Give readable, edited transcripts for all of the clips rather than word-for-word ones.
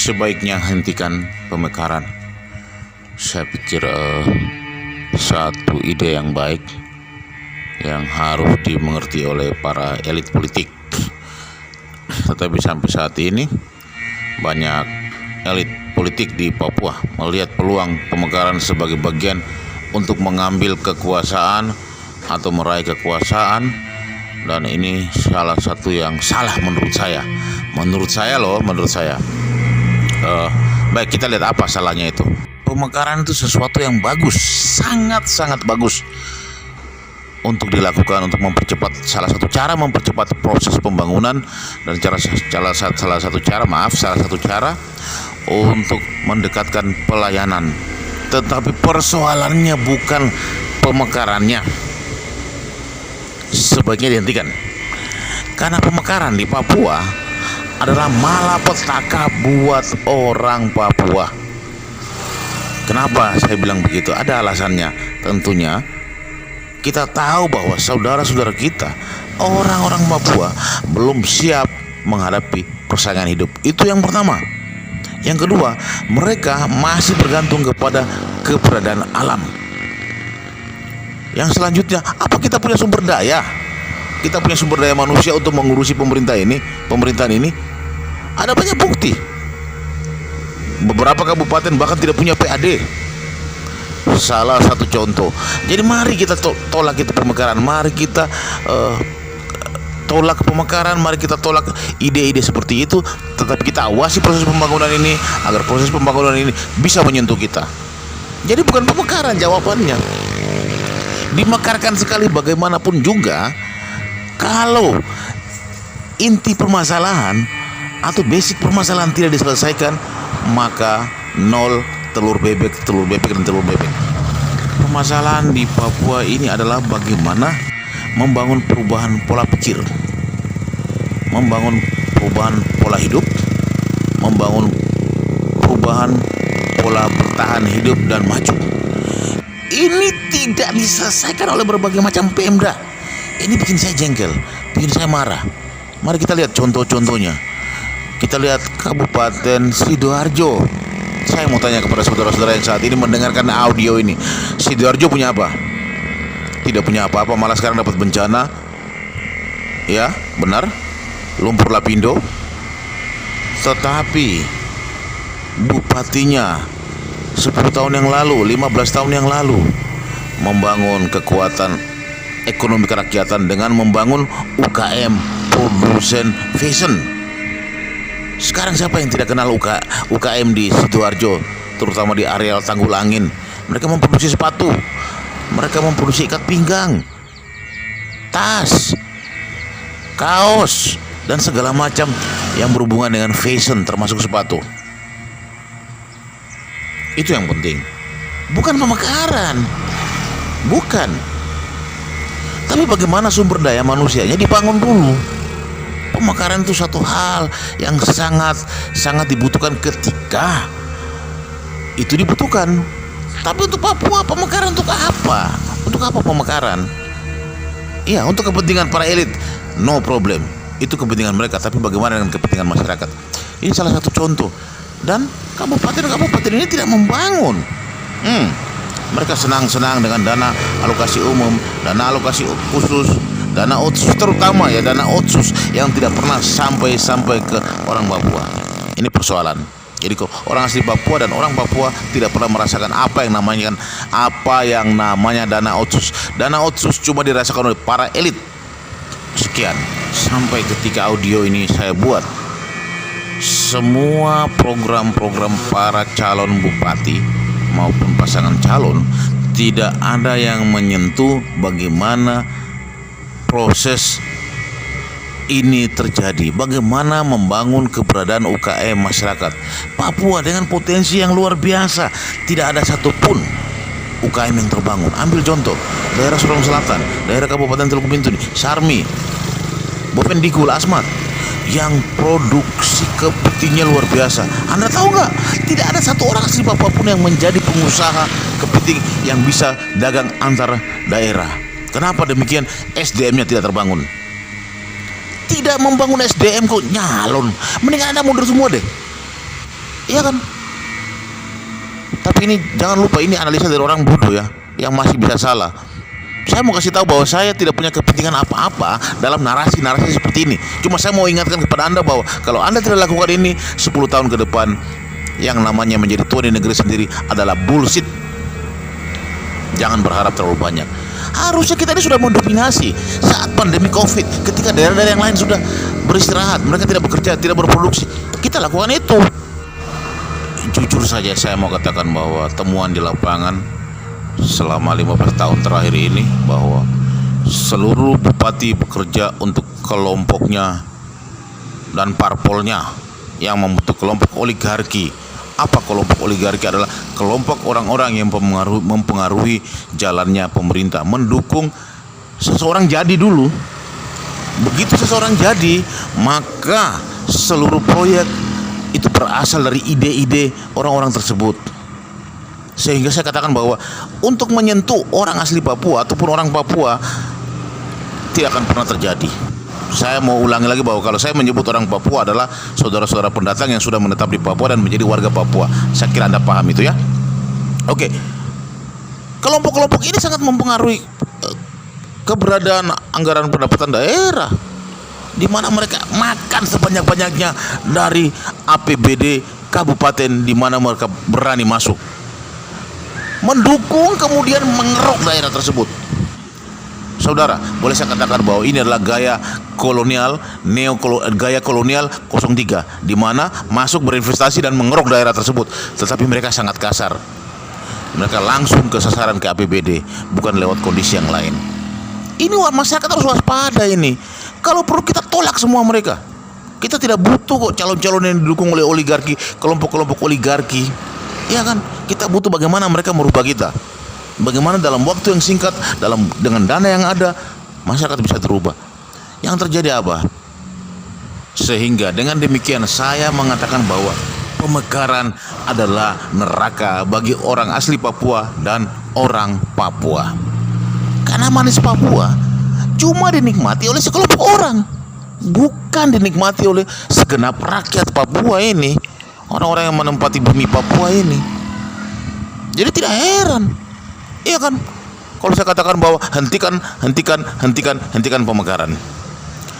Sebaiknya hentikan pemekaran. Saya pikir satu ide yang baik yang harus dimengerti oleh para elit politik. Tetapi sampai saat ini banyak elit politik di Papua melihat peluang pemekaran sebagai bagian untuk mengambil kekuasaan atau meraih kekuasaan, dan ini salah satu yang salah menurut saya. Menurut saya. Baik, kita lihat apa salahnya itu. Pemekaran itu sesuatu yang bagus, sangat bagus untuk dilakukan, untuk mempercepat. Salah satu cara mempercepat proses pembangunan, dan salah satu cara untuk mendekatkan pelayanan. Tetapi persoalannya bukan pemekarannya. Sebaiknya dihentikan, karena pemekaran di Papua adalah malapetaka buat orang Papua. Kenapa saya bilang begitu? Ada alasannya. Tentunya kita tahu bahwa saudara-saudara kita, orang-orang Papua, belum siap menghadapi persaingan hidup. Itu yang pertama. Yang kedua, mereka masih bergantung kepada keberadaan alam. Yang selanjutnya, apa kita punya sumber daya? Kita punya sumber daya manusia untuk mengurusi pemerintahan ini. Ada banyak bukti. Beberapa kabupaten bahkan tidak punya PAD. Salah satu contoh. Jadi mari kita tolak itu pemekaran. Mari kita tolak pemekaran. Mari kita tolak ide-ide seperti itu. Tetapi kita awasi proses pembangunan ini, agar proses pembangunan ini bisa menyentuh kita. Jadi bukan pemekaran jawabannya. Dimekarkan sekali bagaimanapun juga, kalau inti permasalahan atau basic permasalahan tidak diselesaikan, maka nol telur bebek. Permasalahan di Papua ini adalah bagaimana membangun perubahan pola pikir, membangun perubahan pola hidup, membangun perubahan pola bertahan hidup dan maju. Ini tidak diselesaikan oleh berbagai macam Pemda. Ini bikin saya jengkel, bikin saya marah. Mari kita lihat contoh-contohnya. Kita lihat Kabupaten Sidoarjo. Saya mau tanya kepada saudara-saudara yang saat ini mendengarkan audio ini, Sidoarjo punya apa? Tidak punya apa-apa, malah sekarang dapat bencana. Ya, benar, lumpur lapindo. Tetapi bupatinya 10 tahun yang lalu, 15 tahun yang lalu membangun kekuatan ekonomi kerakyatan dengan membangun UKM produsen fashion. Sekarang siapa yang tidak kenal UKM di Sidoarjo, terutama di areal Tanggulangin? Mereka memproduksi sepatu, mereka memproduksi ikat pinggang, tas, kaos, dan segala macam yang berhubungan dengan fashion, termasuk sepatu. Itu yang penting, bukan pemekaran, bukan. Tapi bagaimana sumber daya manusianya dibangun dulu. Pemekaran itu satu hal yang sangat dibutuhkan ketika itu dibutuhkan. Tapi untuk Papua, pemekaran untuk apa? Untuk apa pemekaran? Iya, untuk kepentingan para elit, no problem. Itu kepentingan mereka. Tapi bagaimana dengan kepentingan masyarakat? Ini salah satu contoh. Dan kabupaten ini tidak membangun. Mereka senang-senang dengan dana alokasi umum, dana alokasi khusus, dana otsus, terutama ya dana otsus yang tidak pernah sampai ke orang Papua. Ini persoalan. Jadi orang asli Papua dan orang Papua tidak pernah merasakan apa yang namanya dana otsus. Dana otsus cuma dirasakan oleh para elit. Sekian, sampai ketika audio ini saya buat, semua program-program para calon bupati maupun pasangan calon tidak ada yang menyentuh bagaimana proses ini terjadi, bagaimana membangun keberadaan UKM masyarakat Papua dengan potensi yang luar biasa. Tidak ada satupun UKM yang terbangun. Ambil contoh daerah Sorong Selatan, daerah Kabupaten Teluk Bintuni, Sarmi, Bovendikul, Asmat, yang produksi kepitingnya luar biasa. Anda tahu nggak? Tidak ada satu orang asli Papua pun yang menjadi pengusaha kepiting yang bisa dagang antar daerah. Kenapa demikian? SDM-nya tidak terbangun. Tidak membangun SDM kok nyalon. Mendingan Anda mundur semua deh. Iya kan? Tapi ini jangan lupa, ini analisa dari orang bodoh ya, yang masih bisa salah. Saya mau kasih tahu bahwa saya tidak punya kepentingan apa-apa dalam narasi-narasi seperti ini. Cuma saya mau ingatkan kepada Anda bahwa kalau Anda tidak lakukan ini, 10 tahun ke depan yang namanya menjadi tuan di negeri sendiri adalah bullshit. Jangan berharap terlalu banyak. Harusnya kita ini sudah mendominasi saat pandemi COVID, ketika daerah-daerah yang lain sudah beristirahat, mereka tidak bekerja, tidak berproduksi. Kita lakukan itu. Jujur saja saya mau katakan bahwa temuan di lapangan selama 15 tahun terakhir ini, bahwa seluruh bupati bekerja untuk kelompoknya dan parpolnya yang membentuk kelompok oligarki. Apa kelompok oligarki? Adalah kelompok orang-orang yang mempengaruhi jalannya pemerintah, mendukung seseorang jadi dulu. Begitu seseorang jadi, maka seluruh proyek itu berasal dari ide-ide orang-orang tersebut. Sehingga saya katakan bahwa untuk menyentuh orang asli Papua ataupun orang Papua tidak akan pernah terjadi. Saya mau ulangi lagi bahwa kalau saya menyebut orang Papua adalah saudara-saudara pendatang yang sudah menetap di Papua dan menjadi warga Papua. Saya kira Anda paham itu ya. Oke. Kelompok-kelompok ini sangat mempengaruhi keberadaan anggaran pendapatan daerah, di mana mereka makan sebanyak-banyaknya dari APBD kabupaten di mana mereka berani masuk, mendukung kemudian mengeruk daerah tersebut. Saudara, boleh saya katakan bahwa ini adalah gaya kolonial, gaya kolonial 03, di mana masuk berinvestasi dan mengeruk daerah tersebut. Tetapi mereka sangat kasar. Mereka langsung ke sasaran, ke APBD, bukan lewat kondisi yang lain. Ini masyarakat harus waspada ini. Kalau perlu kita tolak semua mereka. Kita tidak butuh kok calon-calon yang didukung oleh oligarki, kelompok-kelompok oligarki. Ya kan? Kita butuh bagaimana mereka merubah kita. Bagaimana dalam waktu yang singkat, dengan dana yang ada, masyarakat bisa terubah. Yang terjadi apa? Sehingga dengan demikian saya mengatakan bahwa pemekaran adalah neraka bagi orang asli Papua dan orang Papua. Karena manis Papua cuma dinikmati oleh sekelompok orang, bukan dinikmati oleh segenap rakyat Papua ini, orang-orang yang menempati bumi Papua ini. Jadi tidak heran, iya kan, kalau saya katakan bahwa hentikan pemekaran.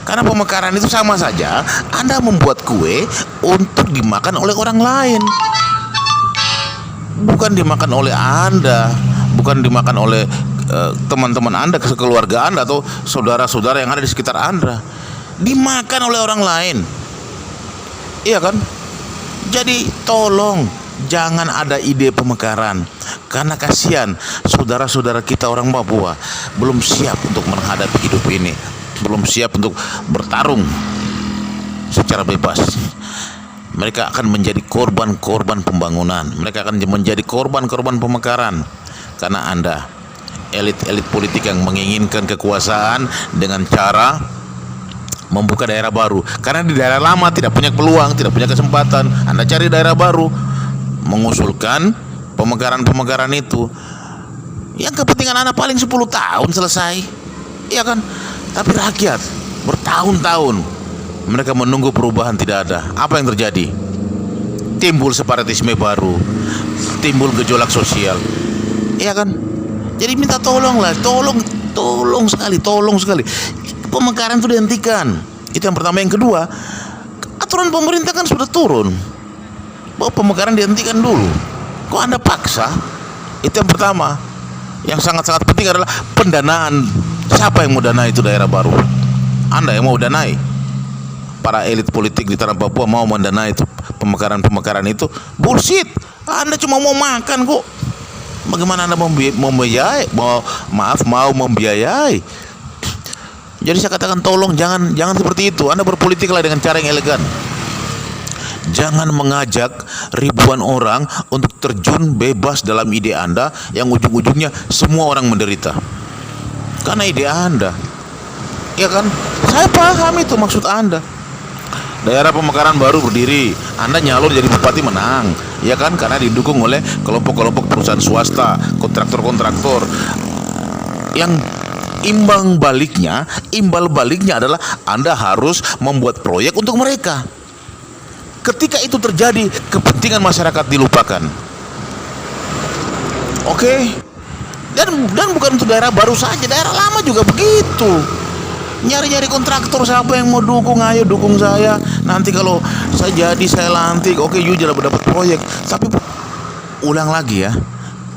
Karena pemekaran itu sama saja Anda membuat kue untuk dimakan oleh orang lain, bukan dimakan oleh Anda, bukan dimakan oleh teman-teman Anda, keluarga Anda, atau saudara-saudara yang ada di sekitar Anda. Dimakan oleh orang lain, iya kan? Jadi tolong jangan ada ide pemekaran, karena kasihan saudara-saudara kita orang Papua belum siap untuk menghadapi hidup ini, belum siap untuk bertarung secara bebas. Mereka akan menjadi korban-korban pembangunan, mereka akan menjadi korban-korban pemekaran, karena Anda elit-elit politik yang menginginkan kekuasaan dengan cara membuka daerah baru. Karena di daerah lama tidak punya peluang, tidak punya kesempatan, Anda cari daerah baru, mengusulkan pemekaran-pemekaran itu yang kepentingan Anda paling 10 tahun selesai, iya kan? Tapi rakyat bertahun-tahun mereka menunggu perubahan, tidak ada. Apa yang terjadi? Timbul separatisme baru, timbul gejolak sosial, iya kan? Jadi minta tolonglah, tolong sekali pemekaran itu dihentikan. Itu yang pertama. Yang kedua, aturan pemerintah kan sudah turun bahwa pemekaran dihentikan dulu. Kok Anda paksa? Itu yang pertama. Yang sangat-sangat penting adalah pendanaan. Siapa yang mau danai itu daerah baru? Anda yang mau danai. Para elit politik di tanah Papua mau mendanai itu pemekaran itu. Bullshit. Anda cuma mau makan kok. Bagaimana Anda mau membiayai? Jadi saya katakan tolong jangan seperti itu. Anda berpolitiklah dengan cara yang elegan. Jangan mengajak ribuan orang untuk terjun bebas dalam ide Anda yang ujung-ujungnya semua orang menderita karena ide Anda. Ya kan? Saya paham itu maksud Anda. Daerah pemekaran baru berdiri, Anda nyalur jadi bupati menang, ya kan? Karena didukung oleh kelompok-kelompok perusahaan swasta, kontraktor-kontraktor. Yang imbal baliknya adalah Anda harus membuat proyek untuk mereka. Ketika itu terjadi, kepentingan masyarakat dilupakan. Oke. Dan bukan untuk daerah baru saja, daerah lama juga begitu. Nyari-nyari kontraktor, siapa yang mau dukung, ayo dukung saya. Nanti kalau saya jadi, saya lantik, oke, you jadi dapat proyek. Tapi ulang lagi ya,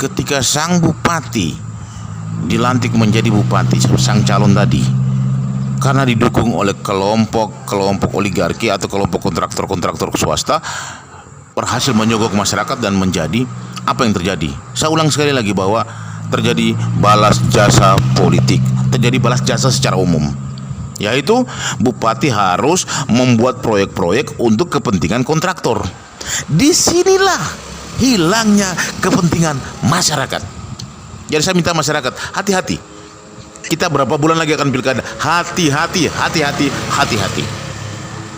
ketika sang bupati dilantik menjadi bupati, sang calon tadi, karena didukung oleh kelompok oligarki atau kelompok kontraktor swasta, berhasil menyogok masyarakat dan menjadi apa yang terjadi. Saya ulang sekali lagi bahwa terjadi balas jasa politik, terjadi balas jasa secara umum, yaitu bupati harus membuat proyek-proyek untuk kepentingan kontraktor. Disinilah hilangnya kepentingan masyarakat. Jadi saya minta masyarakat hati-hati. Kita berapa bulan lagi akan pilkada? Hati-hati.